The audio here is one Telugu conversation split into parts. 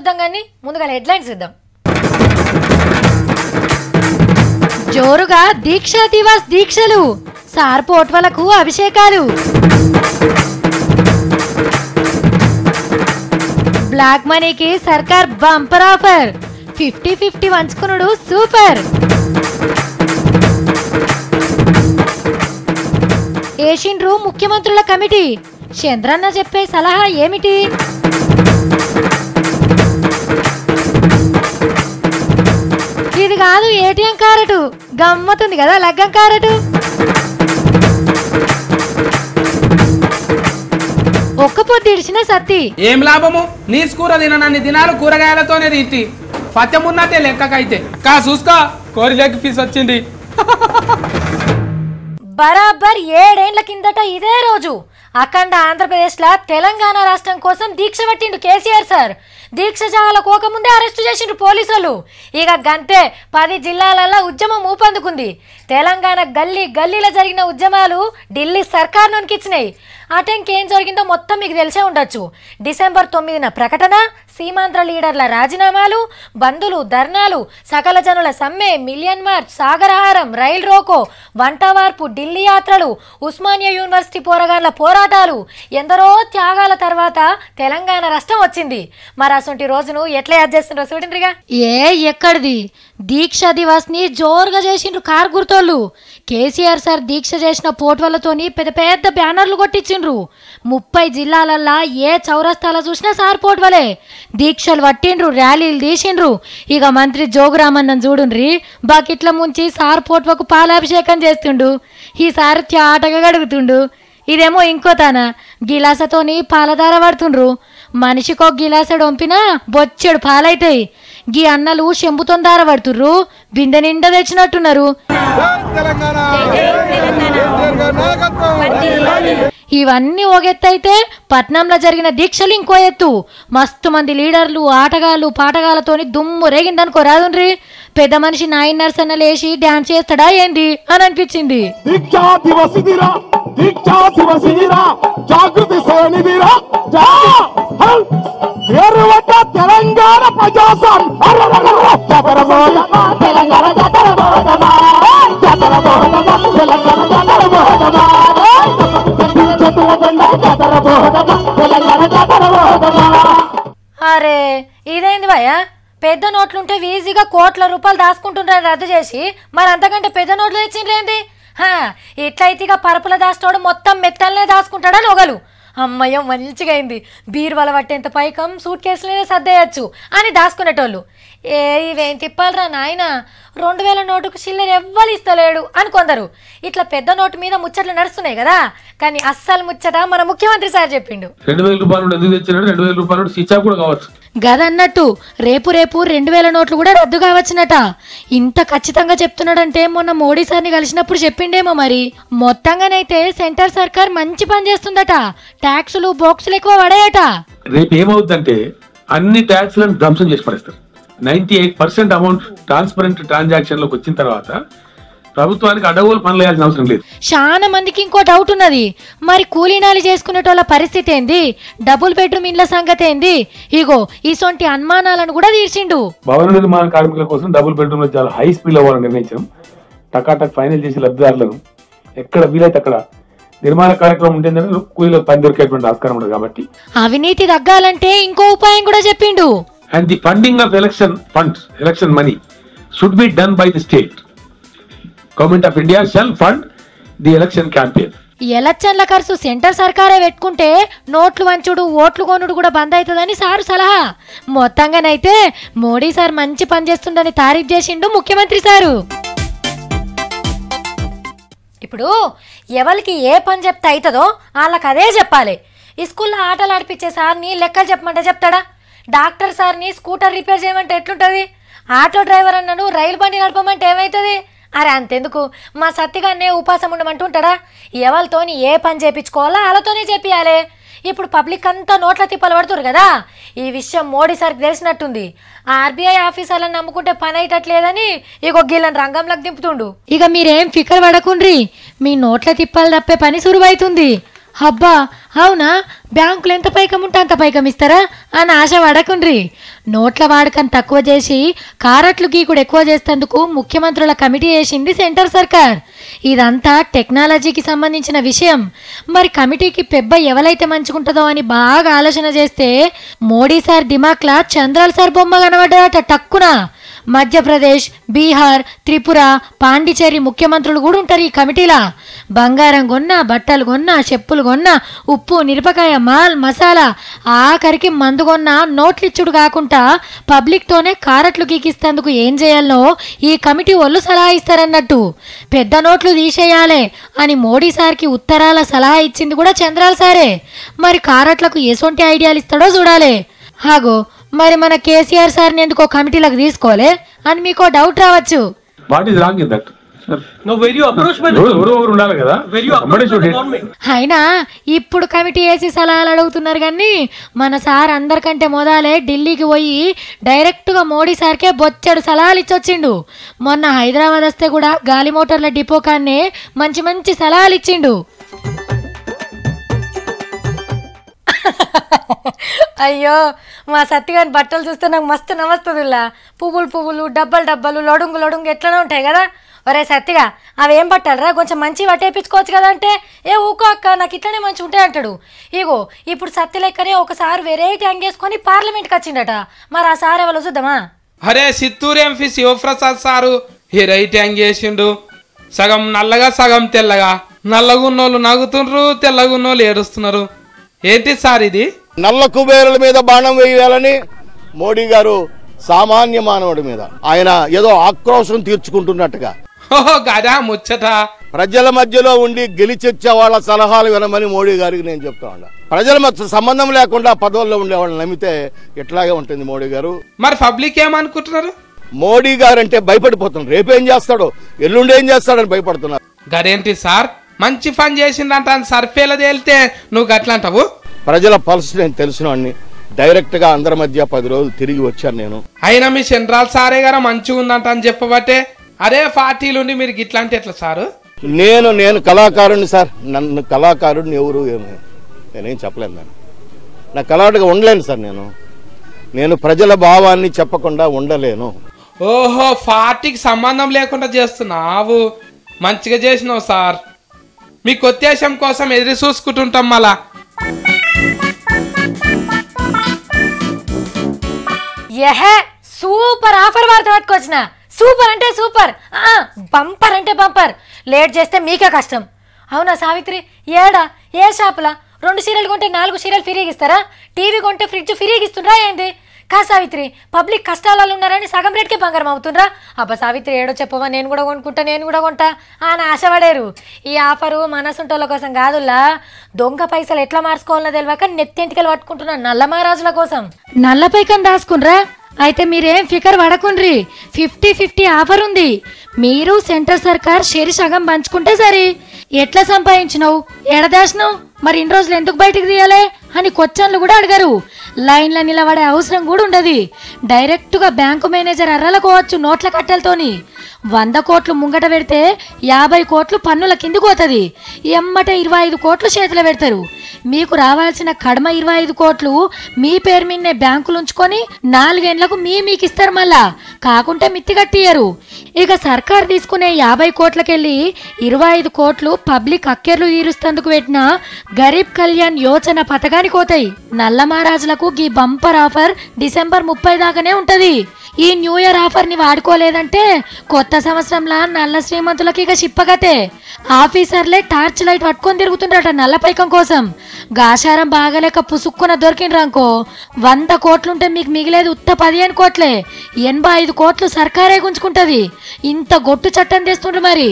చూద్దాం కానీ ముందుగా హెడ్లైన్స్ ఇద్దాం. జోరుగా దీక్షా దివాస్ దీక్షలు, సార్ పోట్వలకు అభిషేకాలు. బ్లాక్ మనీకి సర్కార్ బంపర్ ఆఫర్, 50-50 వంచుకునుడు సూపర్. ఏషిండ్రు ముఖ్యమంత్రుల కమిటీ, చంద్రన్న చెప్పే సలహా ఏమిటి? ఇది కాదు ఏటీఎం కారటు, గమ్మతుంది కదా లగ్గం కారటు. ఒక్క పొద్దు ఇడిచిన సత్తి ఏం లాభము? నీ కూర తిననన్ని దినాలు కూరగాయలతోనే తింటి, పచ్చమున్నట్టే లెక్కకైతే. చూసుకో కోరి లెగ్ పీస్ వచ్చింది. బరాబర్ 7 ఏళ్ల కిందట ఇదే రోజు అఖండ ఆంధ్రప్రదేశ్లో తెలంగాణ రాష్ట్రం కోసం దీక్ష పట్టిండు కేసీఆర్ సార్. దీక్ష జాగాల కోకముందే అరెస్టు చేసిండ్రు పోలీసులు. ఇక గంతే 10 జిల్లాలలో ఉద్యమం ఊపందుకుంది. తెలంగాణ గల్లీలో జరిగిన ఉద్యమాలు ఢిల్లీ సర్కార్ నొనికిచ్చినాయి. అటెంకేం జరిగిందో మొత్తం మీకు తెలిసే ఉండొచ్చు. డిసెంబర్ 9న ప్రకటన, సీమాంధ్ర లీడర్ల రాజీనామాలు, బంధులు, ధర్నాలు, సకల జనుల సమ్మె, మిలియన్ మార్చ్, సాగరహారం, రైల్ రోకో, వంటవార్పు, ఢిల్లీ యాత్రలు, ఉస్మానియా యూనివర్సిటీ పోరగాళ్ల పోరాటాలు, ఎందరో త్యాగాల తర్వాత తెలంగాణ రాష్ట్రం వచ్చింది. మరి అసొంటి రోజును ఎట్లా యాద్ చేస్తుండ్రో చూడండిగా. ఎక్కడిది దీక్షా దివాస్ ని జోరుగా చేసిండ్రు కార్ గుర్తోళ్ళు. కేసీఆర్ సార్ దీక్ష చేసిన పోట్వలతోని పెద్ద పెద్ద బ్యానర్లు కొట్టించిండ్రు. 30 జిల్లాలల్లా ఏ చౌరస్తాల చూసినా సార్ పోట్వలే. దీక్షలు పట్టిండ్రు, ర్యాలీలు తీసిండ్రు. ఇక మంత్రి జోగురామన్నను చూడుండ్రి, బకెట్ల ముంచి సార్ పోట్వకు పాలాభిషేకం చేస్తుండు. ఈసారి త్యాటగా గడుగుతుండు. ఇదేమో ఇంకో తాన గిలాసతోని పాలధార పడుతుండ్రు. మనిషికో గిలాసడు వంపినా బొచ్చెడు పాలైతాయి. గీ అన్నలు చెంబుతో దార పడుతుర్రు, బిందె నిండా తెచ్చినట్టున్నారు. ఇవన్నీ ఒగెత్తైతే పట్నంలో జరిగిన దీక్షలు ఇంకో ఎత్తు. మస్తు మంది లీడర్లు, ఆటగాళ్ళు, పాటగాళ్ళతోని దుమ్ము రేగిందనుకో రాదుండ్రి. పెద్ద మనిషి నాయన్ నర్సన్న లేచి డాన్స్ చేస్తాడా ఏంది అని అనిపించింది. తెలంగాణ అరే ఇదేంది భయ్య, పెద్ద నోట్లుంటే ఈజీగా కోట్ల రూపాయలు దాచుకుంటుండ్రని రద్దు చేసి మరి అంతకంటే పెద్ద నోట్లు తెచ్చిండ్రేంది? ఇట్లయితే ఇక పరుపుల దాచినోడు మొత్తం మెత్తలనే దాచుకుంటాడా నొగలు. అమ్మయ్య మంచిగా అయింది, బీరువాల పట్టేంత పైకం సూట్ కేసులనే సర్దేయచ్చు అని దాచుకునేటోళ్ళు. ఇవేం తిప్పాలరా నాయన, 2000 నోటుకు చిల్లర ఎవ్వరు ఇస్తలేడు అని కొందరు. ఇట్లా పెద్ద నోటు మీద ముచ్చట్లు నడుస్తున్నాయి కదా, కానీ అస్సలు ముచ్చట మన ముఖ్యమంత్రి సార్ చెప్పిండు. 2000 రూపాయలు ఎందుకు తెచ్చినాడు? 2000 రూపాయలు స్విచ్ ఆఫ్ కూడా కావచ్చు. గదన్నట్టు రేపు 2000 నోట్లు కూడా రద్దు కావచ్చునట. ఇంత ఖచ్చితంగా చెప్తున్నాడంటే మొన్న మోడీ సార్ని కలిసినప్పుడు చెప్పిండేమో. మరి మొత్తంగానైతే సెంటర్ సర్కార్ మంచి పని చేస్తుందట. ట్యాక్సులు బాక్సులు ఎక్కువ పడాయట. రేపు ఏమవుతుందంటే అన్ని ట్యాక్స్లను ధ్వంసం చేసి పడేస్తారు. 98% అమౌంట్ ట్రాన్స్పరెంట్ ట్రాన్సాక్షన్ లోకి వచ్చిన తర్వాత ప్రభుత్వానికి అడవులు పనులు వేయాల్సిన అవసరం లేదు. చాలా మందికి ఇంకో డౌట్ ఉన్నది, మరి కూలీనాలి చేసుకునేటోళ్ళ పరిస్థితి ఏంది? డబుల్ బెడ్రూమ్ ఇండ్ల సంగతి ఏంది? ఇగో ఇసొంటి అనుమానాలను కూడా తీర్చిండు. భవన నిర్మాణ కార్మికుల కోసం డబుల్ బెడ్రూమ్ లో చాలా హై స్పీడ్ అవ్వాలని నిర్ణయించడం, టకాటక్ ఫైనల్ చేసి లబ్ధిదారులను ఎక్కడ వీలైతే అక్కడ నిర్మాణ కార్యక్రమం ఉంటుందని కూలీలో పని దొరికేటువంటి ఆస్కారం ఉండదు. కాబట్టి అవినీతి తగ్గాలంటే ఇంకో ఉపాయం కూడా చెప్పిండు. And the funding of election funds, election money should be done by the state. Government of India shall fund the election campaign. ఎలక్షన్ల ఖర్చు సెంటర్ సర్కారే పెట్టుకుంటే నోట్లు వంచుడు, ఓట్లు కొనుడు కూడా బంద్ అవుతుందని సారు సలహా. మొత్తంగానైతే మోడీ సార్ మంచి పని చేస్తుందని తారీఫ్ చేసిండు ముఖ్యమంత్రి సారు. ఇప్పుడు ఎవరికి ఏ పని చెప్తే అవుతుందో వాళ్ళకి అదే చెప్పాలి. ఈ స్కూల్లో ఆటలు ఆడిపించే సార్ని లెక్కలు చెప్పమంటే చెప్తాడా? డాక్టర్ సార్ని స్కూటర్ రిపేర్ చేయమంటే ఎట్లుంటుంది? ఆటో డ్రైవర్ అన్నను రైలు బండి నడపమంటే ఏమవుతుంది? అరే అంతెందుకు, మా సత్తిగానే ఉపాసం ఉండమంటుంటాడా? ఎవరితోని ఏ పని చేయించుకోవాలో వాళ్ళతోనే చెప్పియాలి. ఇప్పుడు పబ్లిక్ అంతా నోట్ల తిప్పలు పడుతురు కదా, ఈ విషయం మోడీ సార్కి తెలిసినట్టుంది. ఆర్బీఐ ఆఫీసర్లను నమ్ముకుంటే పని అయ్యట్లేదని ఇగో గీళ్ళని రంగంలోకి దింపుతుండు. ఇక మీరేం ఫికర్ పడకుండ్రి, మీ నోట్ల తిప్పలు తప్పే పని సురువైతుంది. అబ్బా అవునా, బ్యాంకులు ఎంత పైకం ఉంటే అంత పైకం ఇస్తారా అని ఆశ పడకుండ్రి. నోట్ల వాడకం తక్కువ చేసి కారట్లు గీకుడు ఎక్కువ చేసేందుకు ముఖ్యమంత్రుల కమిటీ వేసింది సెంటర్ సర్కార్. ఇదంతా టెక్నాలజీకి సంబంధించిన విషయం. మరి కమిటీకి పెబ్బ ఎవరైతే మంచుకుంటుందో అని బాగా ఆలోచన చేస్తే మోడీ సార్ దిమాక్లా చంద్రాల సార్ బొమ్మ కనబడ్డదట టక్కున. మధ్యప్రదేశ్, బీహార్, త్రిపుర, పాండిచేరి ముఖ్యమంత్రులు కూడా ఉంటారు ఈ కమిటీలా. బంగారం కొన్నా, బట్టలు కొన్నా, చెప్పులు కొన్నా, ఉప్పు, మిరపకాయ, మాల్ మసాలా, ఆఖరికి మందు కొన్నా నోట్లిచ్చుడు కాకుండా పబ్లిక్తోనే కారట్లు గీకిస్తేందుకు ఏం చేయాలనో ఈ కమిటీ వాళ్ళు సలహా ఇస్తారన్నట్టు. పెద్ద నోట్లు తీసేయాలి అని మోడీ సార్కి ఉత్తరాల సలహా ఇచ్చింది కూడా చంద్రాల సారే. మరి కారట్లకు ఎసొంటి ఐడియాలు ఇస్తాడో చూడాలి. హాగో మరి మన కేసీఆర్ సార్ని ఎందుకో కమిటీలకు తీసుకోలే అని మీకో డౌట్ రావచ్చు. What is wrong in that? అయినా ఇప్పుడు కమిటీ వేసి సలహాలు అడుగుతున్నారు కానీ మన సార్ అందరికంటే మొదలే ఢిల్లీకి పోయి డైరెక్ట్గా మోడీ సార్కే బొచ్చెడు సలహాలు ఇచ్చొచ్చిండు. మొన్న హైదరాబాద్ వస్తే కూడా గాలి మోటార్ల డిపో కాన్నే మంచి మంచి సలహాలు ఇచ్చిండు. అయ్యో మా సత్తిగాని బట్టలు చూస్తే నాకు మస్తు నమస్తుందిలా. పువ్వులు పువ్వులు, డబ్బలు డబ్బలు, లొడుంగు లొడుంగు ఎట్లనే ఉంటాయి కదా. ఒరే సత్తిగా అవేం పట్టాలరా, కొంచెం మంచి పట్టేపించుకోవచ్చు కదా అంటే, ఏ ఊకో అక్క నాకు ఇట్లనే మంచి ఉంటాయి అంటాడు. ఇగో ఇప్పుడు సత్తి లెక్కనే ఒకసారి వెరైటీ అంగేసుకొని పార్లమెంట్కి వచ్చిండట. మరి ఆ సార్ ఎవరు చూద్దామా? అరే చిత్తూరు ఎంపీ శివప్రసాద్ సారు ఈ రైట్ అంగేసిండు. సగం నల్లగా సగం తెల్లగా. నల్లగున్నోళ్ళు నవ్వుతుండ్రు, తెల్లగున్నోళ్ళు ఏడుస్తున్నారు. ఏంటి సార్ ఇది? నల్ల కుబేరుల మీద బాణం వేయాలని మోడీ గారు సామాన్య మానవుడి మీద ఆయన ఏదో ఆక్రోశం తీర్చుకుంటున్నట్టుగా. ఓహో గదా ముచ్చట. ప్రజల మధ్యలో ఉండి గెలిచొచ్చే వాళ్ళ సలహాలు వినమని మోడీ గారికి నేను చెప్తా ఉన్నా. ప్రజల మధ్య సంబంధం లేకుండా పదవుల్లో ఉండే వాళ్ళని నమ్మితే ఇట్లాగే ఉంటుంది మోడీ గారు. మరి పబ్లిక్ ఏమనుకుంటున్నారు? మోడీ గారు అంటే భయపడిపోతున్నారు. రేపేం చేస్తాడో, ఎల్లుండి ఏం చేస్తాడని భయపడుతున్నారు. గదేంటి సార్, మంచి పని చేసిందంట సర్ఫేలో తేలితే నువ్వు గట్లంటావు? ప్రజల పల్స్ నేను తెలిసినవాడిని. డైరెక్ట్ గా అందరి మధ్య 10 రోజులు తిరిగి వచ్చాను నేను. అయినా మీ చంద్రాల సారే గారు మంచిగా ఉందంట అని చెప్పబట్టే అరే పార్టీలుండి మీరు గిట్లాంటి ఎట్లా సారు? నేను కళాకారుడిని సార్. నన్ను కళాకారుడిని ఎవరు నేనేం చెప్పలేను. నా కళాకారుడిగా ఉండలేను సార్. నేను ప్రజల భావాన్ని చెప్పకుండా ఉండలేను. ఓహో పార్టీకి సంబంధం లేకుండా చేస్తున్నావు. మంచిగా చేసినావు సార్. మీ కొత్తేశం కోసం ఎదురు చూసుకుంటుంటాం. మళ్ళా ఏహే సూపర్ ఆఫర్ వార్త పట్టుకొచ్చిన. సూపర్ అంటే సూపర్, బంపర్ అంటే బంపర్. లేట్ చేస్తే మీకే కష్టం. అవునా సావిత్రి, ఏడా ఏ షాపులా 2 చీరలు కొంటే 4 చీరలు ఫ్రీగా ఇస్తారా? టీవీ కొంటే ఫ్రిడ్జ్ ఫ్రీగా ఇస్తుండ్రా ఏంది? కా సావిత్రి, పబ్లిక్ కష్టాలలో ఉన్నారని సగం రేట్కే బంగారం అవుతుండ్రా? అబ్బా సావిత్రి ఏడో చెప్పవా, నేను కూడా కొంటా అని ఆశపడారు. ఈ ఆఫరు మనసుంటోళ్ళ కోసం కాదుల్లా, దొంగ పైసలు ఎట్లా మార్చుకోవాలో తెలియక నెత్తింటికలు పట్టుకుంటున్నా నల్ల మహారాజుల కోసం. నల్ల పైకం దాసుకుండ్రా? అయితే మీరేం ఫికర్ పడకుండ్రి, 50-50 ఆఫర్ ఉంది. మీరు సెంటర్ సర్కార్ షేర్ సగం పంచుకుంటే సరే. ఎట్లా సంపాదించినావు, ఎడదాసినావు, మరి ఇన్ని రోజులు ఎందుకు బయటకు తీయాలి అని క్వశ్చన్లు కూడా అడగరు. లైన్లో నిలబడే అవసరం కూడా ఉండదు. డైరెక్ట్గా బ్యాంకు మేనేజర్ అర్రలకోవచ్చు నోట్ల కట్టెలతోని. 100 కోట్లు ముంగట పెడితే 50 కోట్లు పన్నుల కిందికి పోతుంది. ఎమ్మట 25 కోట్లు చేతిలో పెడతారు. మీకు రావాల్సిన కడమ 25 కోట్లు మీ పేరు మీదనే బ్యాంకులు ఉంచుకొని 4 ఏళ్లకు మీకు ఇస్తారు. మళ్ళా కాకుంటే మిత్తి కట్టియరు. ఇక సర్కార్ తీసుకునే 50 కోట్లకెళ్ళి 25 కోట్లు పబ్లిక్ అక్కెర్లు తీరుస్తందుకు పెట్టిన గరీబ్ కళ్యాణ్ యోజన పథకానికి పోతాయి. నల్ల మహారాజులకు ఈ బంపర్ ఆఫర్ డిసెంబర్ 30 దాకానే ఉంటది. ఈ న్యూ ఇయర్ ఆఫర్ ని వాడుకోలేదంటే కొత్త సంవత్సరంలో నల్ల శ్రీమంతులకి ఇక చిప్పగతే. ఆఫీసర్లే టార్చ్ లైట్ పట్టుకొని తిరుగుతుండట నల్ల పైకం కోసం. గాశారం బాగలేక పుసుక్కున దొరికిండ్రనుకో 100 కోట్లుంటే మీకు మిగిలేదు ఉత్త 15 కోట్లే. 85 కోట్లు సర్కారే గుంజుకుంటది. ఇంత గొట్టు చట్టం తెస్తుండ్రు. మరి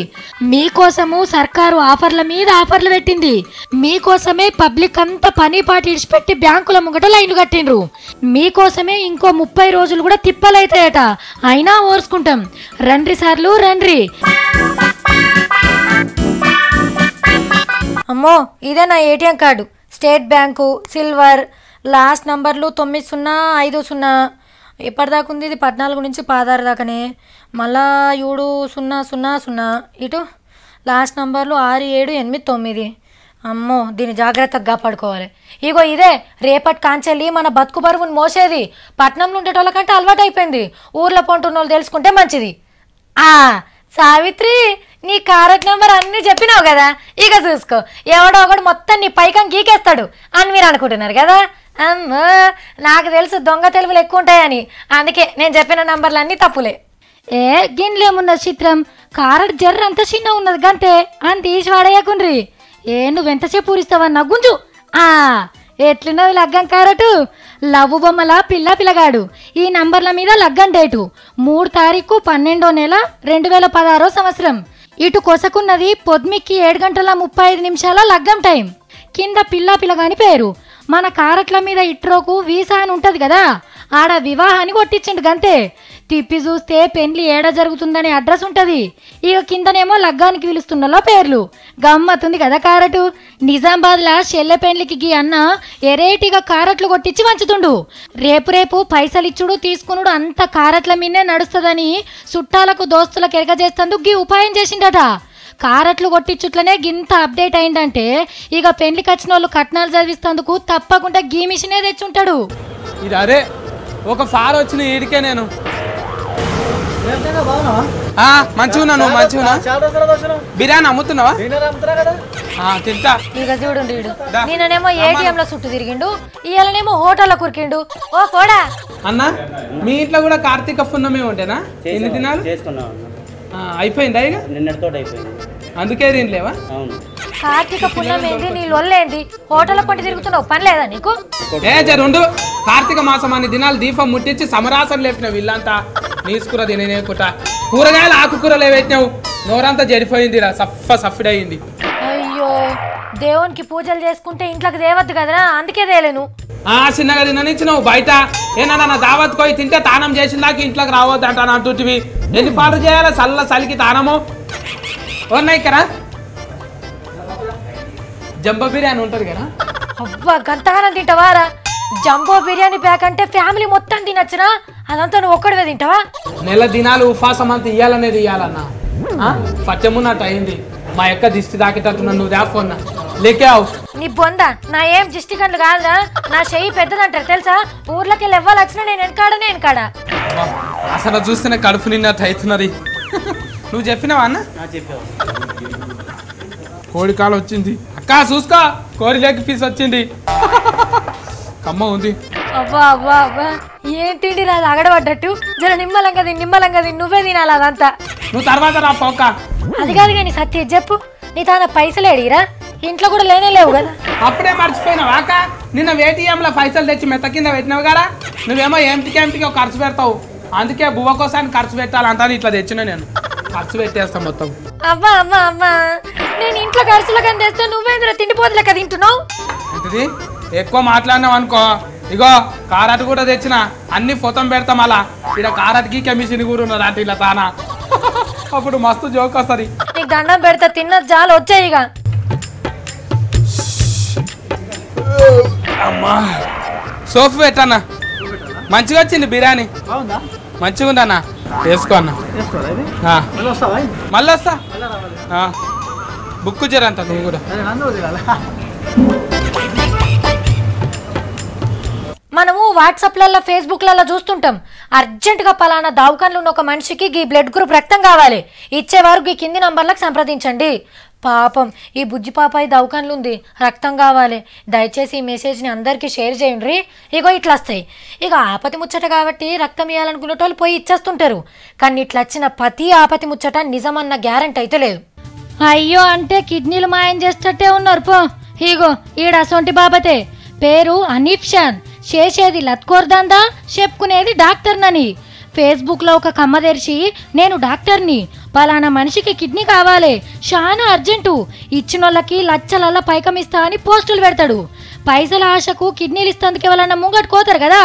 మీకోసము సర్కారు ఆఫర్ల మీద ఆఫర్లు పెట్టింది. మీకోసమే పబ్లిక్ అంతా పని పాటి ఇడిచిపెట్టి బ్యాంకుల ముంగట లైన్లు కట్టిండ్రు. మీకోసమే ఇంకో 30 రోజులు కూడా తిప్పలైతాయట. అయినా ఓర్చుకుంటాం. రండ్రి సార్లు రండ్రి. అమ్మో ఇదే నా ATM card. State bank silver, last నంబర్లు 9050. ఎప్పటిదాకా ఉంది ఇది? 14 నుంచి 16 దాకానే. మళ్ళా 7000. ఇటు లాస్ట్ నంబర్లు 6789. అమ్మో దీన్ని జాగ్రత్తగా కాపాడుకోవాలి. ఇగో ఇదే రేపటి కాంచెల్లి మన బతుకు బరువును మోసేది. పట్నంలో ఉండేటోళ్ళ కంటే అలవాటు అయిపోయింది. ఊర్లో పొంటున్న వాళ్ళు తెలుసుకుంటే మంచిది. సావిత్రి నీ కారెట్ నెంబర్ అన్నీ చెప్పినావు కదా, ఇక చూసుకో ఎవడో ఒకడు మొత్తం నీ పైకం గీకేస్తాడు అని మీరు అనుకుంటున్నారు కదా. అమ్మో నాకు తెలుసు దొంగ తెలుగులు ఎక్కువ ఉంటాయని, అందుకే నేను చెప్పిన నంబర్లు అన్నీ తప్పులే. గిన్లేమున్నది చిత్రం, కారెట్ జర్ర అంత చిన్న ఉన్నది గంతే అని తీసి వాడేయకుండ్రి. నువ్వెంతసేపు పూరిస్తావన్నా గుంజు. ఎట్లున్నది లగ్గం కారటు? లవ్వు బొమ్మల పిల్లగాడు. ఈ నంబర్ల మీద లగ్గం డేటు 3 తారీఖు 12వ నెల 2016 సంవత్సరం. ఇటు కొసకున్నది పొద్దుమిక్కి 7:35 లగ్గం టైం. కింద పిల్లగాని పేరు. మన కారట్ల మీద ఇట్రోకు వీసా అని ఉంటది కదా, ఆడ వివాహాన్ని కొట్టించిండు గంతే. తిప్పి చూస్తే పెళ్లి ఏడ జరుగుతుందనే అడ్రస్ ఉంటది. ఇక కిందనేమో లగ్గానికి పిలుస్తున్నలో పేర్లు. గమ్మత్తుంది కదా కారటు. నిజామాబాద్లా చెల్లె పెళ్లికి గీ అన్న ఎరేటిగా కారట్లు కొట్టించి వంచుతుండు. రేపు పైసలిచ్చుడు తీసుకునుడు అంత కారట్ల మీదే నడుస్తుందని చుట్టాలకు దోస్తులకు ఎరగజేస్తందుకు గీ ఉపాయం చేసిండట. కారట్లు కొట్టించుట్లనే గింత అప్డేట్ అయిందంటే ఇక పెళ్లికి వచ్చిన వాళ్ళు కట్నాలు చదివిస్తందుకు తప్పకుండా గీ మిషనే తెచ్చుంటాడు. ఇది అరే ఒక ఫార్ వచ్చిన ఈడికే నేను మంచిగా బిర్యానీ అమ్ముతున్నావా? తింటా. ఇక చూడు నిన్ననేమో ఏటీఎం లో చుట్టూ తిరిగిండు, ఇవాళనేమో హోటల్లో కురికిండు. ఓ పోడా అన్న మీ ఇంట్లో కూడా కార్తీక పున్నమే ఉంటేనా? ఎన్ని దినాలు అయిపోయిందా? ఇక నిన్నటితో అయిపోయింది, అందుకే తినలేవా? కార్తీక పుణ్యం ఏంది, నీ లొల్లేంది? హోటల్లో కొంటి తిరుగుతున్నావు, పని లేదా నీకు? రెండు కార్తీక మాసం అన్ని దినాలు దీపం ముట్టించి సమరాసం లేపినావు. ఇల్లంతా నీసుకూర తినేకుట, కూరగాయలు ఆకుకూరలు పెట్టినావు. నోరంతా జడిపోయింది, సఫ్ఫిడ్ అయింది. అయ్యో దేవునికి పూజలు చేసుకుంటే ఇంట్లోకి దేవద్దు కదరా, అందుకే తేలేను. చిన్నగా తిననిచ్చినావు. బయట ఏనా దావత్ పోయి తింటే తానం చేసిందాక ఇంట్లోకి రావద్దు అంటాను అంటుంటివి. ఎన్ని పాలు చేయాలా? చలికి తానము ఓన్నాయికరా. జంబో బిర్యానీ ఉంటుంది కదా. అబ్బా గంతగానం తింటావారా? జంబో బిర్యానీ ప్యాక్ అంటే ఫ్యామిలీ మొత్తం తినచ్చునా? అదంతా నువ్వు ఒక్కడివే తింటావా? నెల దినాలు ఉపవాసం అంతా ఇయ్యాలనేది ఇయ్యాలన్నా. పచ్చమున్నట్టు అయింది. మా యొక్క దిష్టి దాకేటట్టున్నా నువ్వు దాఫోన్నా లేకావు. నీ బొంద నా ఏం దిష్టి కండ్లు కాదురా, నా చెయ్యి పెద్దదంటారు తెలుసా? ఊర్లోకి వెళ్ళి ఎవ్వాలి వచ్చినా నేను వెనకాడా. అసలు చూస్తేనే కడుపు నిన్నట్టు అవుతున్నది. నువ్వు చెప్పినావా అన్న? కోడి కాలు వచ్చింది అక్క, చూసుకో కోడి లెగ్ పీస్ వచ్చింది. కమ్మ ఉంది. అబ్బా అబ్బా అబ్బా ఏం తిండి రాదు అగడబడ్డట్టు. జర నిమ్మలంగా తిని నువ్వే తినాలి అదంతా. నువ్వు తర్వాత రా పోక. అది కాదు కానీ సత్య చెప్పు, నీ తాన పైసలు ఏడిరా? ఇంట్లో కూడా లేవు కదా. అప్పుడే మర్చిపోయినావు అక్క. నిన్న ఏటీఎంలో పైసలు తెచ్చి మెత్త కింద పెట్టినావు కదా. నువ్వేమో ఎంటికి ఖర్చు పెడతావు. అందుకే బువ్వ కోసాన్ని ఖర్చు పెట్టాలంటాను ఇట్లా తెచ్చిన నేను. ఖర్చు పెట్టేస్తాను మొత్తం. అబ్బా అమ్మా అమ్మా నేను ఇంట్లో ఖర్చులకు అని తెస్తే నువ్వేంద్ర తిండిపోతులక తింటున్నావు. ఏంటిది ఎక్కువ మాట్లాడినావు అనుకో. ఇగో కారట్ కూడా తెచ్చిన, అన్ని ఫోటం పెడతాం. అలా ఇక్కడ కారట్కి కెమిషన్ కూడా ఉన్నది అంటే ఇలా తానా. అప్పుడు మస్తు జోక్ వస్తుంది. నీకు దండం పెడతా, తిన్నది చాలు వచ్చాయి. ఇక అమ్మా సోఫ్ పెట్టన్నా, మంచిగా వచ్చింది బిర్యానీ. మంచిగా ఉందన్నా, వేసుకో అన్న. మళ్ళీ వస్తా. బుక్ జరంత నువ్వు కూడా. మనము వాట్సాప్లలో ఫేస్బుక్లలో చూస్తుంటాం, అర్జెంటుగా పలానా దవాఖానలో ఉన్న ఒక మనిషికి ఈ బ్లడ్ గ్రూప్ రక్తం కావాలి, ఇచ్చేవారు ఈ కింది నంబర్లకు సంప్రదించండి. పాపం ఈ బుజ్జి పాపాయి దవాఖానలు ఉంది, రక్తం కావాలి. దయచేసి ఈ మెసేజ్ని అందరికీ షేర్ చేయండి. ఇగో ఇట్లా వస్తాయి. ఇక ఆపతి ముచ్చట కాబట్టి రక్తం ఇవ్వాలనుకునేటోళ్ళు పోయి ఇచ్చేస్తుంటారు. కానీ ఇట్లా వచ్చిన ప్రతి ఆపతి ముచ్చట నిజమన్న గ్యారంటీ అయితే లేదు. అయ్యో అంటే కిడ్నీలు మాయం చేసేటట్టే ఉన్నారు పో. ఇగో ఈడ సొంటి బాబతే, పేరు అనీఫ్ షాన్, చేసేది లత్కోర్దాందా, చెప్పుకునేది డాక్టర్నని. ఫేస్బుక్లో ఒక కమ్మ తెరిచి నేను డాక్టర్ని, పలానా మనిషికి కిడ్నీ కావాలి, చాలా అర్జెంటు, ఇచ్చిన వాళ్ళకి లచ్చలల్లా పైకమిస్తా అని పోస్టులు పెడతాడు. పైసల ఆశకు కిడ్నీలు ఇస్తందుకు ఎవరన్నా ముంగట్ కోతారు కదా,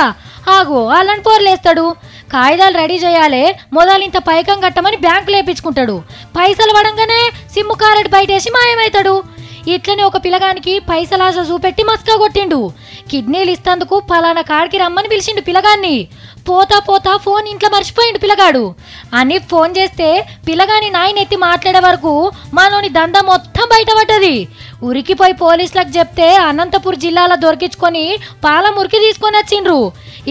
ఆగో వాళ్ళని పోర్లేస్తాడు. కాగితాలు రెడీ చేయాలి, మొదలింత పైకం కట్టమని బ్యాంకు లేపించుకుంటాడు. పైసలు పడంగానే సిమ్ము కారెట్ బయటేసి మాయమవుతాడు. ఇట్లనే ఒక పిల్లగానికి పైసలాశ చూపెట్టి మస్కా కొట్టిండు. కిడ్నీలు ఇస్తందుకు పలానా కాడికి రమ్మని పిలిచిండు పిల్లగాన్ని. పోతా ఫోన్ ఇంట్లో మర్చిపోయిండు పిల్లగాడు అని ఫోన్ చేస్తే పిల్లగాని నాయనెత్తి మాట్లాడే వరకు మనోని దందా మొత్తం బయటపడ్డది. ఉరికిపోయి పోలీసులకు చెప్తే అనంతపూర్ జిల్లాలో దొరికించుకొని పాల మురికి తీసుకొని వచ్చిండ్రు.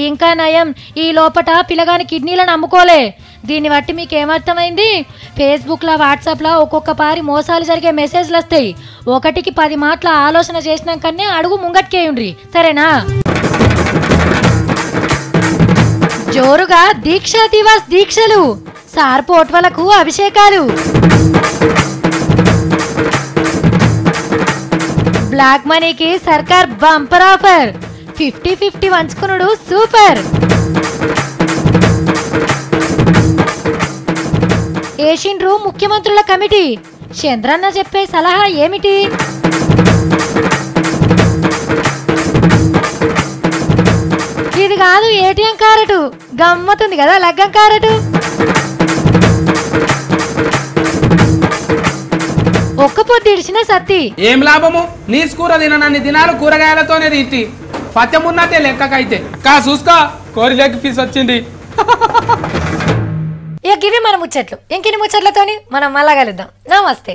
ఇంకా నయం ఈ లోపట పిల్లగాని కిడ్నీలను అమ్ముకోలే. దీన్ని బట్టి మీకు ఏమర్థమైంది? ఫేస్బుక్లో వాట్సాప్లో ఒక్కొక్క పారి మోసాలు జరిగే మెసేజ్లు వస్తాయి. 1కి 10 మాటల ఆలోచన చేసినాకనే అడుగు ముంగట్కేయుండ్రి, సరేనా? జోరుగా దీక్షా దివాస్ దీక్షలు, సార్ పోట్వలకు అభిషేకాలు. బ్లాక్ మనీకి సర్కార్ బంపర్ ఆఫర్, 50-50 వంచుకునుడు సూపర్. ఏషిండ్రు ముఖ్యమంత్రుల కమిటీ, చంద్రన్న చెప్పే సలహా ఏమిటి? ఇది కాదు ఏటీఎం కారటు, గమ్మతుంది కదా లగ్గం కారటు. ఒక్క పొద్దు ఇడిచిన సత్తి ఏం లాభము? నీ కూర తిననన్ని దినాలు కూరగాయలతోనే తింటి, పత్యమున్నట్టే లెక్కకైతే. చూసుకో కోరి లెగ్ పీస్ వచ్చింది. ఇక గివి మన ముచ్చట్లు. ఇంకిన్ని ముచ్చట్లతోని మనం మళ్ళా కలుద్దాం. నమస్తే.